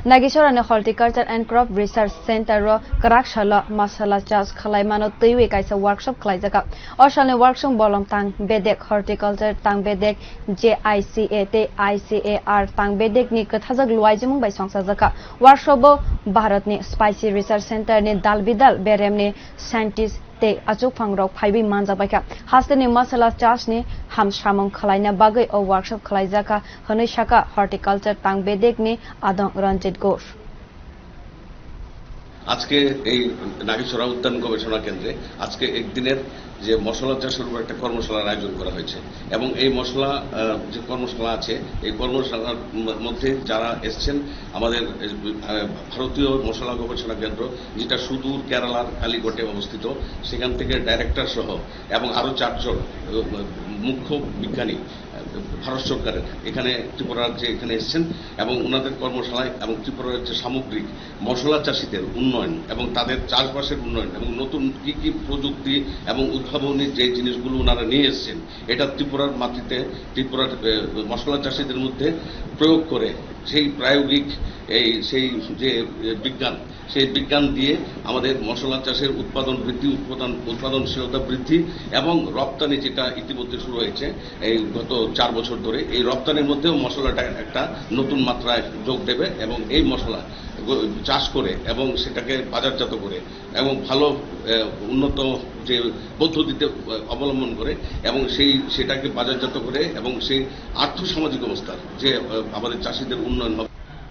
Nagichora horticulture and crop research center ro kwrak salo mashla chas khwlaima no twiwi kaisa workshop khwlaijak osalni workshop bolong tang bedek horticulture tang bedek JICA te ICAR tang bedekni kwthajak luajimungbai songsajak workshop bharatni spicy research center ni dalbi beremni scientist te achukphang rok phaiwi manjak baika haste ni mashla chasni hamsamung khwlaina bagwino o workshop khwlaijak hinwi shaka horticulture tang bedekni adong ranjit Ghosh আজকে এই নাগিছড়া উদ্যান গবেষণা কেন্দ্রে আজকে একদিনের যে মশলা চাষের উপর একটা কর্মশালার আয়োজন করা হয়েছে এবং এই মশলা যে কর্মশালা আছে এই কর্মশালার মধ্যে যারা এসছেন আমাদের ভারতীয় মশলা গবেষণা কেন্দ্র যেটা সুদূর কেরালার কালিকটে অবস্থিত সেখান থেকে ডাইরেক্টর সহ এবং আরো 4 জন মুখ্য বিজ্ঞানী ভারত সরকারের এখানে ত্রিপুরার যে এখানে এসেছেন এবং ওনাদের কর্মশালায় এবং ত্রিপুরার যে সামগ্রিক মশলা চাষীদের উন্নয়ন এবং তাদের চাষবাসের উন্নয়ন এবং নতুন কি কি প্রযুক্তি এবং উদ্ভাবনী যে জিনিসগুলো ওনারা নিয়ে এসেছেন এটা ত্রিপুরার মাটিতে ত্রিপুরার মশলা চাষীদের মধ্যে প্রয়োগ করে সেই প্রায়োগিক সেই যে বিজ্ঞান সেই বিজ্ঞান দিয়ে আমাদের মশলা চাষের উৎপাদন বৃদ্ধি উৎপাদনশীলতা বৃদ্ধি এবং রপ্তানি যেটা ইতিমধ্যে শুরু হয়েছে এই গত 4 বছর ধরে এই রপ্তানির মধ্যেও মশলাটা একটা নতুন মাত্রায় যোগ দেবে এবং এই মশলা চাষ করে এবং সেটাকে বাজারজাত করে এবং ভালো উন্নত যে পদ্ধতিতে অবলম্বন করে এবং সেটাকে বাজারজাত করে এবং সেই আর্থসামাজিক অবস্থার যে আমাদের চাষীদের উন্নয়ন হবে।